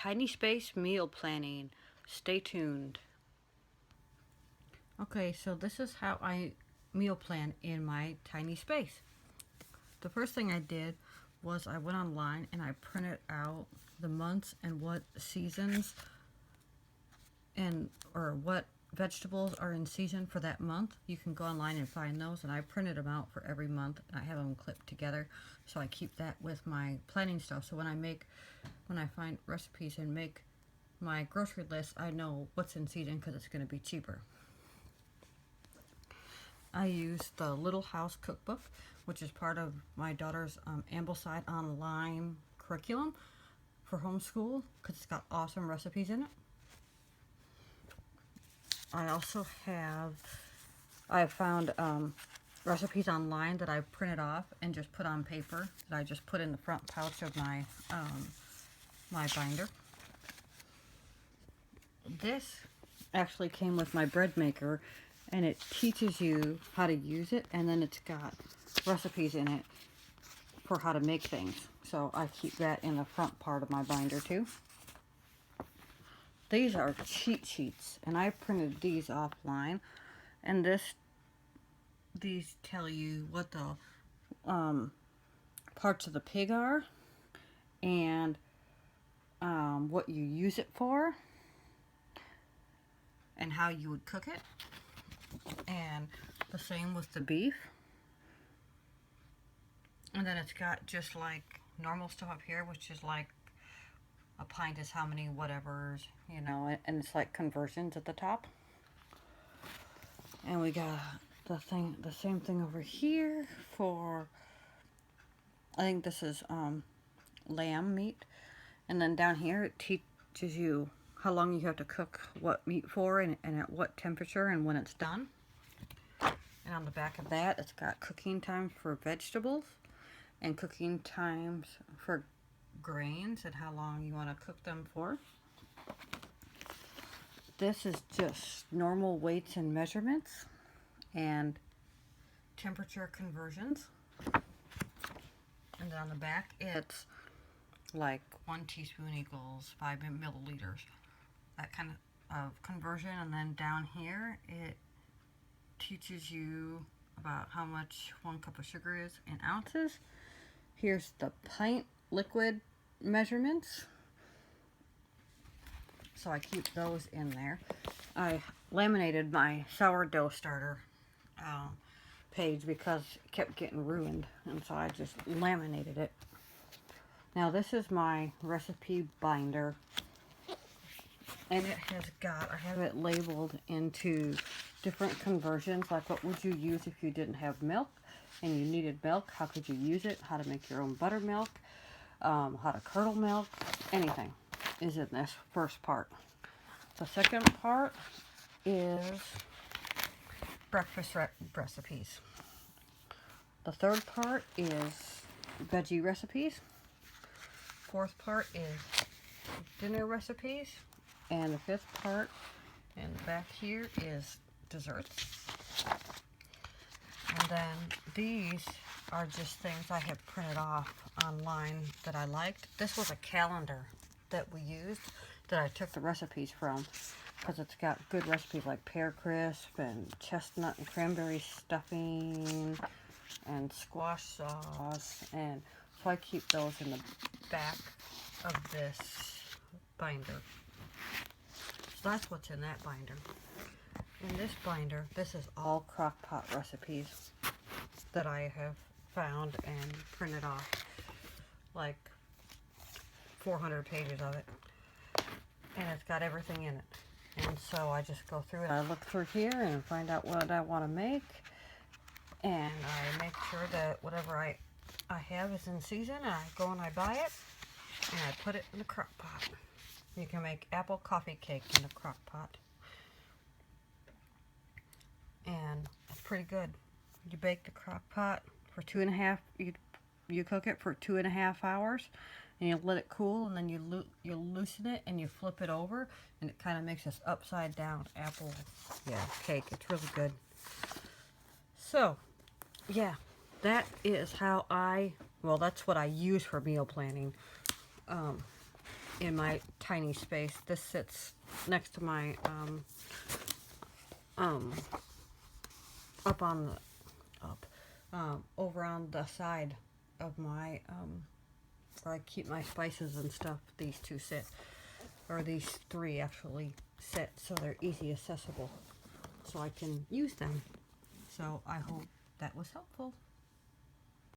Tiny Space meal planning. Stay tuned. Okay, so this is how I meal plan in my tiny space. The first thing I did was I went online and I printed out the months and what seasons and or what vegetables are in season for that month. You can go online and find those, and I printed them out for every month and I have them clipped together, so I keep that with my planning stuff. So when I find recipes and make my grocery list, I know what's in season because it's going to be cheaper. I use the Little House Cookbook, which is part of my daughter's Ambleside online curriculum for homeschool, because it's got awesome recipes in it. I also I found recipes online that I printed off and just put on paper that I just put in the front pouch of my my binder. This actually came with my bread maker, and it teaches you how to use it, and then it's got recipes in it for how to make things. So I keep that in the front part of my binder too. These are cheat sheets, and I printed these offline, and these tell you what the parts of the pig are, and what you use it for, and how you would cook it. And the same with the beef. And then it's got just like normal stuff up here, which is like a pint is how many whatevers, and it's like conversions at the top. And we got the same thing over here for, I think this is lamb meat. And then down here it teaches you how long you have to cook what meat for, and at what temperature, and when it's done. And on the back of that, it's got cooking times for vegetables and cooking times for grains and how long you want to cook them for. This is just normal weights and measurements and temperature conversions. And then on the back, it's like 1 teaspoon equals 5 milliliters. That kind of conversion. And then down here, it teaches you about how much 1 cup of sugar is in ounces. Here's the pint liquid measurements. So I keep those in there. I laminated my sourdough starter page because it kept getting ruined, and so I just laminated it. Now this is my recipe binder, and it has I have it labeled into different conversions, like what would you use if you didn't have milk and you needed milk, how could you use it, how to make your own buttermilk, how to curdle milk, anything is in this first part. The second part is breakfast recipes. The third part is veggie recipes. Fourth part is dinner recipes. And the fifth part, and back here, is desserts. And then these are just things I have printed off online that I liked. This was a calendar that we used that I took the recipes from, because it's got good recipes like pear crisp and chestnut and cranberry stuffing and squash sauce, and so I keep those in the back of this binder. So that's what's in that binder. In this binder, this is all crock pot recipes that I have found and printed off, like 400 pages of it, and it's got everything in it. And so I just go through it. I look through here and find out what I want to make, and I make sure that whatever I have is in season, and I go and I buy it, and I put it in the crock pot. You can make apple coffee cake in the crock pot, and it's pretty good. You bake the crock pot for 2.5, you cook it for 2.5 hours, and you let it cool, and then you loosen it and you flip it over, and it kind of makes this upside down apple cake. It's really good. So yeah, that is how that's what I use for meal planning. in my tiny space. This sits next to my up on the over on the side of my where I keep my spices and stuff. These two sit, or these three actually sit, so they're easy accessible, so I can use them. So I hope that was helpful.